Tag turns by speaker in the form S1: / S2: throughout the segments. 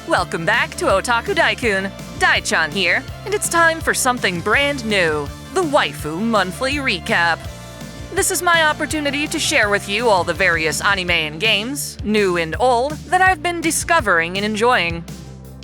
S1: Welcome back to OtakuDaiKun. Dai-chan here, and it's time for something brand new, the Waifu Monthly Recap. This is my opportunity to share with you all the various anime and games, new and old, that I've been discovering and enjoying.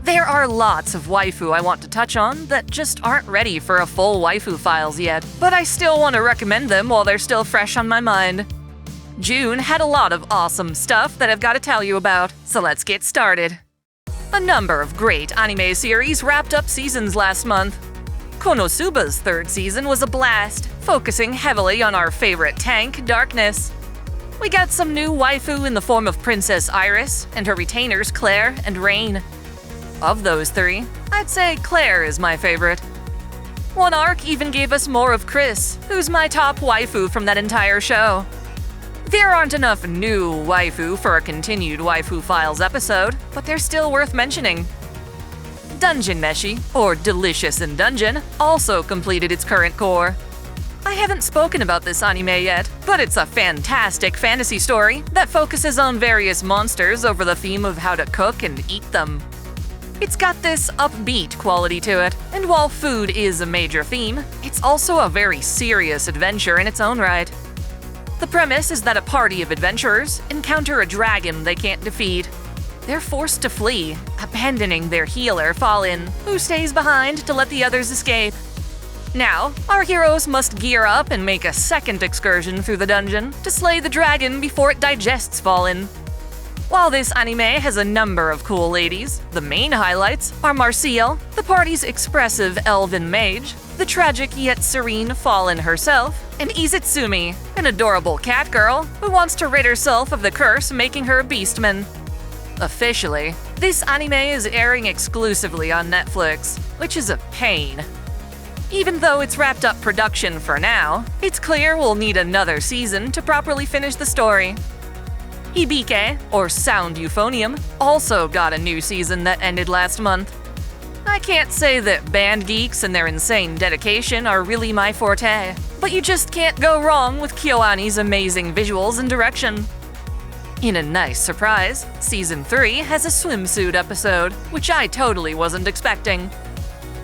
S1: There are lots of waifu I want to touch on that just aren't ready for a full waifu files yet, but I still want to recommend them while they're still fresh on my mind. June had a lot of awesome stuff that I've got to tell you about, so let's get started. A number of great anime series wrapped up seasons last month. Konosuba's third season was a blast, focusing heavily on our favorite tank, Darkness. We got some new waifu in the form of Princess Iris and her retainers Claire and Rain. Of those three, I'd say Claire is my favorite. One arc even gave us more of Chris, who's my top waifu from that entire show. There aren't enough new waifu for a continued Waifu Files episode, but they're still worth mentioning. Dungeon Meshi, or Delicious in Dungeon, also completed its current core. I haven't spoken about this anime yet, but it's a fantastic fantasy story that focuses on various monsters over the theme of how to cook and eat them. It's got this upbeat quality to it, and while food is a major theme, it's also a very serious adventure in its own right. The premise is that a party of adventurers encounter a dragon they can't defeat. They're forced to flee, abandoning their healer, Fallen, who stays behind to let the others escape. Now, our heroes must gear up and make a second excursion through the dungeon to slay the dragon before it digests Fallen. While this anime has a number of cool ladies, the main highlights are Marcial, the party's expressive elven mage, the tragic yet serene Fallen herself, and Izitsumi, an adorable cat girl who wants to rid herself of the curse making her a beastman. Officially, this anime is airing exclusively on Netflix, which is a pain. Even though it's wrapped up production for now, it's clear we'll need another season to properly finish the story. Hibike, or Sound Euphonium, also got a new season that ended last month. I can't say that band geeks and their insane dedication are really my forte, but you just can't go wrong with KyoAni's amazing visuals and direction. In a nice surprise, Season 3 has a swimsuit episode, which I totally wasn't expecting.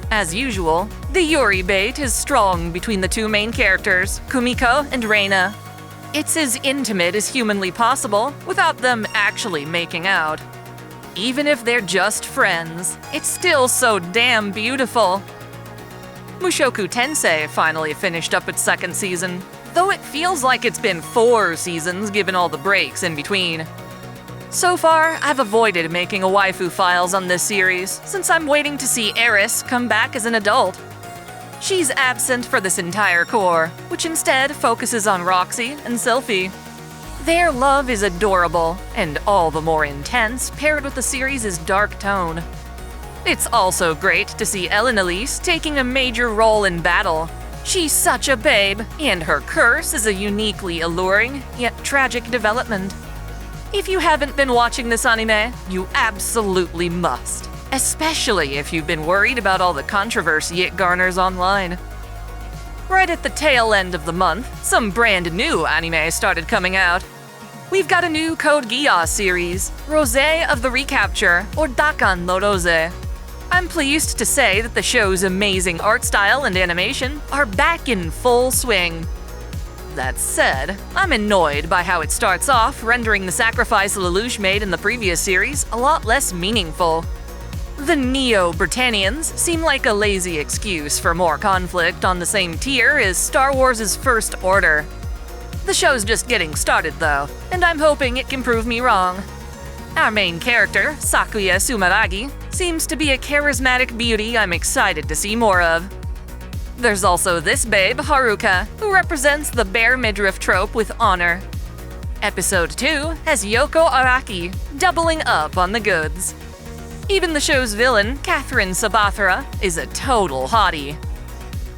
S1: As usual, the Yuri bait is strong between the two main characters, Kumiko and Reina. It's as intimate as humanly possible without them actually making out. Even if they're just friends, it's still so damn beautiful. Mushoku Tensei finally finished up its second season, though it feels like it's been 4 seasons given all the breaks in between. So far, I've avoided making a waifu files on this series since I'm waiting to see Eris come back as an adult. She's absent for this entire core, which instead focuses on Roxy and Sylphie. Their love is adorable, and all the more intense paired with the series' dark tone. It's also great to see Elise taking a major role in battle. She's such a babe, and her curse is a uniquely alluring, yet tragic development. If you haven't been watching this anime, you absolutely must. Especially if you've been worried about all the controversy it garners online. Right at the tail end of the month, some brand new anime started coming out. We've got a new Code Geass series, Roze of the Recapture, or Dakan no Roze. I'm pleased to say that the show's amazing art style and animation are back in full swing. That said, I'm annoyed by how it starts off, rendering the sacrifice Lelouch made in the previous series a lot less meaningful. The Neo-Britannians seem like a lazy excuse for more conflict on the same tier as Star Wars' First Order. The show's just getting started though, and I'm hoping it can prove me wrong. Our main character, Sakuya Sumeragi, seems to be a charismatic beauty I'm excited to see more of. There's also this babe, Haruka, who represents the bare midriff trope with honor. Episode 2 has Yoko Araki, doubling up on the goods. Even the show's villain, Catherine Sabathra, is a total hottie.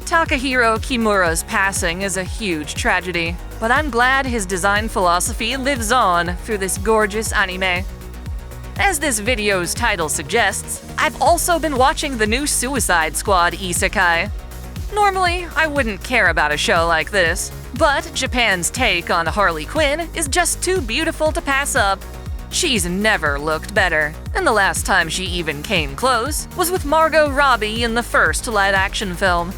S1: Takahiro Kimura's passing is a huge tragedy, but I'm glad his design philosophy lives on through this gorgeous anime. As this video's title suggests, I've also been watching the new Suicide Squad Isekai. Normally, I wouldn't care about a show like this, but Japan's take on Harley Quinn is just too beautiful to pass up. She's never looked better, and the last time she even came close was with Margot Robbie in the first live-action film.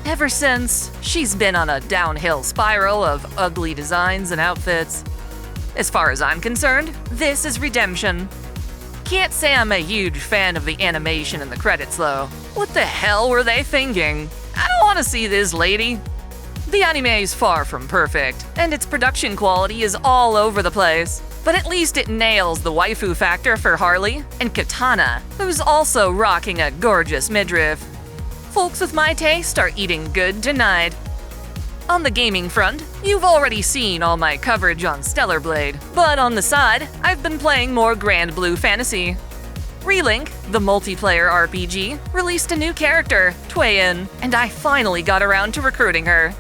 S1: Ever since, she's been on a downhill spiral of ugly designs and outfits. As far as I'm concerned, this is redemption. Can't say I'm a huge fan of the animation and the credits though. What the hell were they thinking? I don't want to see this lady. The anime is far from perfect, and its production quality is all over the place. But at least it nails the waifu factor for Harley and Katana, who's also rocking a gorgeous midriff. Folks with my taste are eating good tonight. On the gaming front, you've already seen all my coverage on Stellar Blade, but on the side, I've been playing more Granblue Fantasy. Relink, the multiplayer RPG, released a new character, Twei-in, and I finally got around to recruiting her.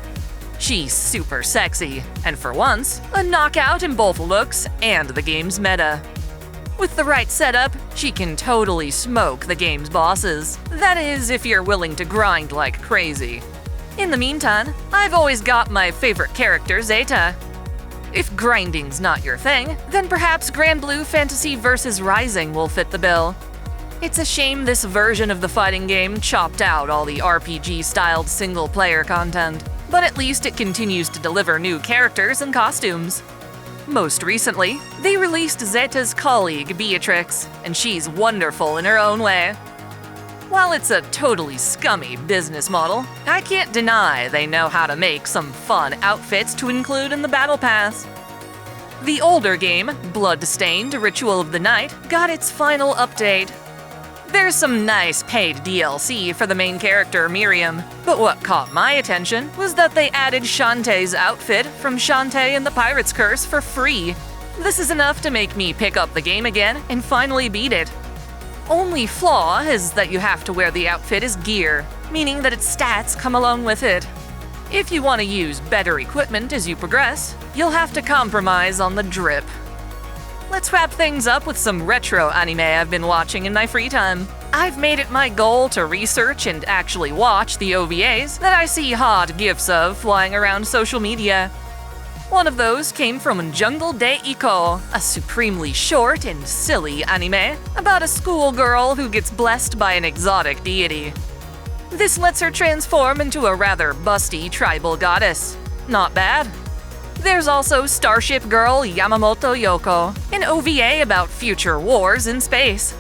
S1: She's super sexy, and for once, a knockout in both looks and the game's meta. With the right setup, she can totally smoke the game's bosses. That is, if you're willing to grind like crazy. In the meantime, I've always got my favorite character, Zeta. If grinding's not your thing, then perhaps Granblue Fantasy vs. Rising will fit the bill. It's a shame this version of the fighting game chopped out all the RPG-styled single-player content, but at least it continues to deliver new characters and costumes. Most recently, they released Zeta's colleague, Beatrix, and she's wonderful in her own way. While it's a totally scummy business model, I can't deny they know how to make some fun outfits to include in the Battle Pass. The older game, Bloodstained Ritual of the Night, got its final update. There's some nice paid DLC for the main character, Miriam, but what caught my attention was that they added Shantae's outfit from Shantae and the Pirate's Curse for free. This is enough to make me pick up the game again and finally beat it. Only flaw is that you have to wear the outfit as gear, meaning that its stats come along with it. If you want to use better equipment as you progress, you'll have to compromise on the drip. Let's wrap things up with some retro anime I've been watching in my free time. I've made it my goal to research and actually watch the OVAs that I see hot gifs of flying around social media. One of those came from Jungle de Ikou, a supremely short and silly anime about a schoolgirl who gets blessed by an exotic deity. This lets her transform into a rather busty tribal goddess. Not bad. There's also Starship Girl Yamamoto Yohko, an OVA about future wars in space.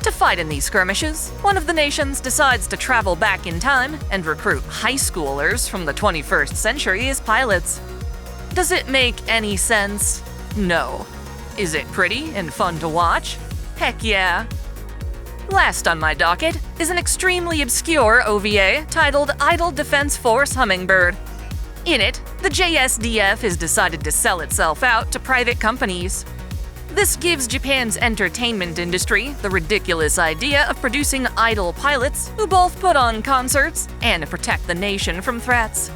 S1: To fight in these skirmishes, one of the nations decides to travel back in time and recruit high schoolers from the 21st century as pilots. Does it make any sense? No. Is it pretty and fun to watch? Heck yeah. Last on my docket is an extremely obscure OVA titled Idle Defense Force Hummingbird. In it, the JSDF has decided to sell itself out to private companies. This gives Japan's entertainment industry the ridiculous idea of producing idle pilots who both put on concerts and protect the nation from threats.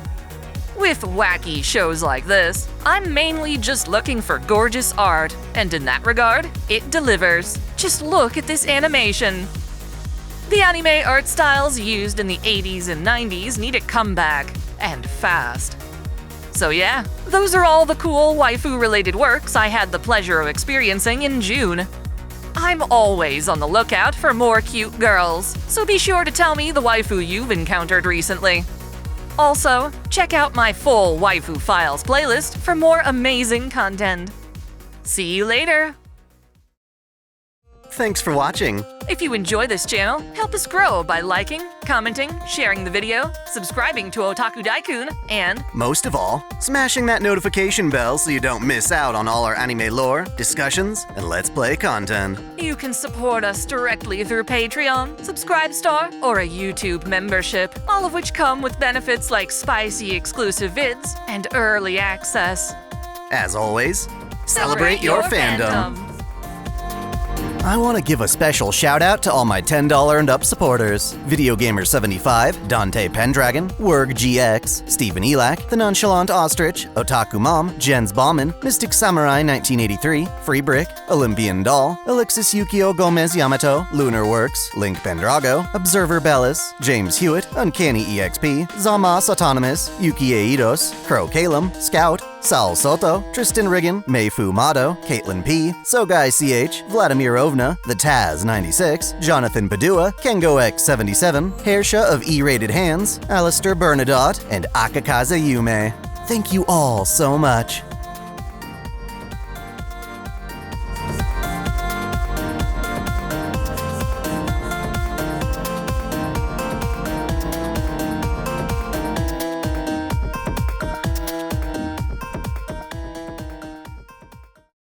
S1: With wacky shows like this, I'm mainly just looking for gorgeous art, and in that regard, it delivers. Just look at this animation. The anime art styles used in the 80s and 90s need a comeback, and fast. So yeah, those are all the cool waifu-related works I had the pleasure of experiencing in June. I'm always on the lookout for more cute girls, so be sure to tell me the waifu you've encountered recently. Also, check out my full Waifu Files playlist for more amazing content. See you later!
S2: Thanks for watching.
S1: If you enjoy this channel, help us grow by liking, commenting, sharing the video, subscribing to OtakuDaiKun, and
S2: most of all, smashing that notification bell so you don't miss out on all our anime lore, discussions, and Let's Play content.
S1: You can support us directly through Patreon, Subscribestar, or a YouTube membership, all of which come with benefits like spicy exclusive vids and early access.
S2: As always, celebrate your fandom. I want to give a special shout out to all my $10 and up supporters. Video Gamer 75, Dante Pendragon, Werg GX, Stephen Elak, The Nonchalant Ostrich, Otaku Mom, Jens Bauman, Mystic Samurai 1983, Free Brick, Olympian Doll, Alexis Yukio Gomez Yamato, Lunar Works, Link Pendrago, Observer Bellis, James Hewitt, Uncanny EXP, Zamas Autonomous, Yuki Eidos, Crow Kalem, Scout, Saul Soto, Tristan Riggin, Meifu Mado, Caitlin P, Sogai CH, Vladimir Ovna, The Taz 96, Jonathan Padua, Kengo X77, Hairsha of E-Rated Hands, Alistair Bernadotte, and Akakaze Yume. Thank you all so much.